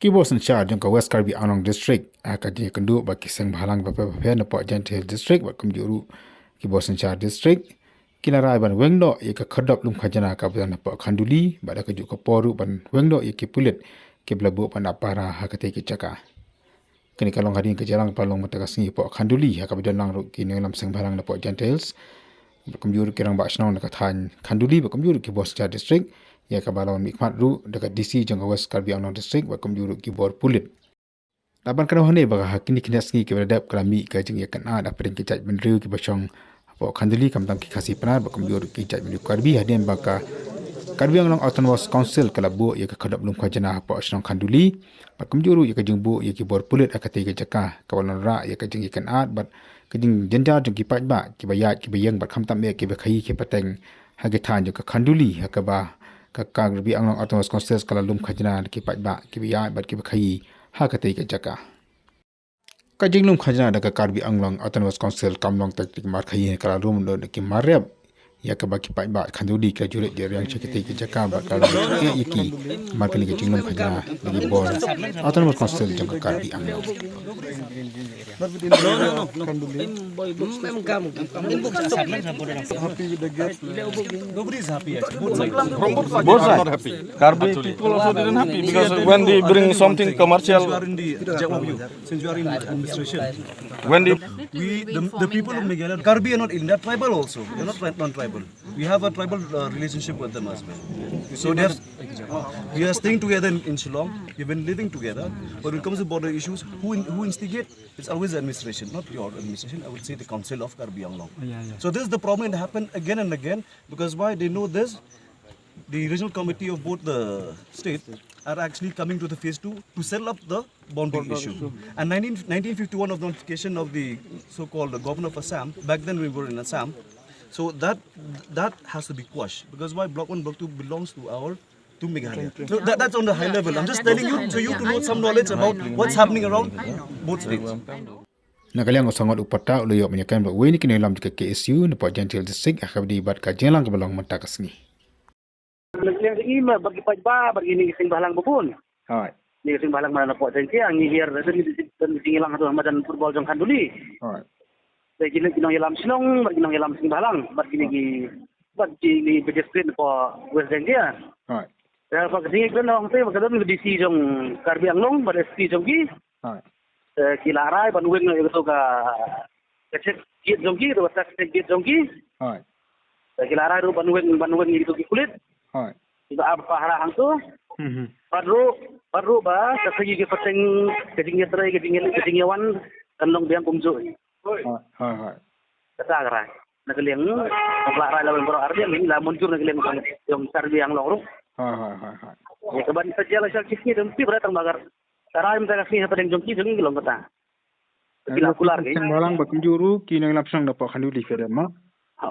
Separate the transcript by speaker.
Speaker 1: Kibo synshar jong ka West Karbi Anglong district ka ji kendu ba kiseng bhalang ba pa na po Gentle district ba kumjuru Kibo synshar district kinarai ban weng do ye ka Khyrdop lum khajna ka ba na po Khanduli ba da ka ju ka poru ban weng do ye ki Pulit ke blabu ban apara ha ka te ki chaka kini kalong hadin ke jarang palong mata ka singi po Khanduli ha ka ba lang ru ki lam seng bhalang na po Gentles ba kumjuru kirang ba snong na ka than Khanduli ba kumjuru Kibo synshar district ya ka balon mikmat ru dekat DC jangka West Karbi Anglong district wa kumjuru kibor Pulit. Laban kana hone baga hakini kini asngi ke badap krami ka jing ya kan ada pering ke chat benriu ki basong apa Khanduli kam tam ki khasi panar ba kumjuru ki chat benriu Karbi hadin baka Karbi Anglong Autonomous Council kala bu ya ka Khyrdop lum khajna apa asnong Khanduli ba kumjuru ya ka jing bu ya kibor Pulit akate ke jaka kawalan ra ya ka jing ikan at bat ka jing jenja jing ki pat ba ki bayat ki bayang bat kham tam me ki ba khai ki pateng hagitan jo ka Khanduli hakaba ka Karbi Anglong Autonomous Council kala lum khajna ki pat ba ki biya bat ki khai ha ka te ka jaka ka jing lum khajna da ka Karbi Anglong Autonomous Council kamlong tak mar khai kala lum do ki marab ya ka ba ki pat ba Khanduli ka jure je yang chakite ki jaka ba ka ya ki mar ka ni jing lum khajna di bor Autonomous Council jang ka Karbi Anglong
Speaker 2: Happy with the guest. Nobody is happy actually.
Speaker 3: Both sides are not happy. Karbi people also didn't happy because when they bring something commercial.
Speaker 2: Since you are in administration,
Speaker 3: When they
Speaker 2: the people of Meghalaya, Karbi are not in that tribal also. They are not non-tribal. We have a tribal relationship with them as well. So they have, we are staying together in Shillong. We've been living together. But when it comes to border issues, who instigate? It's always the administration, not your administration. I would say the Council of Karbi Anglong. So this is the problem that happened again and again because why they know this, the regional committee of both the states are actually coming to the phase 2 to settle up the boundary issue. And 1951 of the notification of the so-called governor of Assam, back then we were in Assam, so that has to be quashed because why Block 1, Block 2 belongs to Meghalaya. So that's on the high level. I'm just telling you so you to know some knowledge about what's happening around both states.
Speaker 1: Nagalang usangot upata ulo yok menyakan ba weni kini lam ke KSU na po Gentle district akabdi bat ka jelang ka balong mata kasngi.
Speaker 4: Yang ini bagi pajba bagi ni sing balang bupun.
Speaker 1: Hai.
Speaker 4: Ni sing balang mana po sing yang ngihir dan singilang atau Ramadan football jong Khanduli.
Speaker 1: Hai.
Speaker 4: Jadi kinong yalam silong bagi kinong yalam sing balang bagi ni pedestrian po West India.
Speaker 1: Hai.
Speaker 4: Ya pak sing iklan orang saya makadam ni DC jong Karbi Anglong pada DC jong ki.
Speaker 1: Hai.
Speaker 4: Kilarai ban weng itu ka kecek git jong ki ro tak git jong ki.
Speaker 1: Hai.
Speaker 4: Kilarai ro ban weng itu ki Pulit.
Speaker 1: Hai.
Speaker 4: Itu apa harang tu? Baru ba kasi gi pateng kedingnya terai kedingnya wan kanlong biang kumjo.
Speaker 1: Hai.
Speaker 4: Kata gara. Nagaliang paglaray lawan bro ardi ang la monjur nagaliang yung Karbi Anglong ro.
Speaker 1: Hai.
Speaker 4: Ya kaban saja la sakit ni dempi beratang bagar. Taray mta kasi pateng jongki jong gilong kata. Kila Kular
Speaker 1: Balang ba kumjuru kini lam sang na po Khanduli fere ma.
Speaker 4: Ha.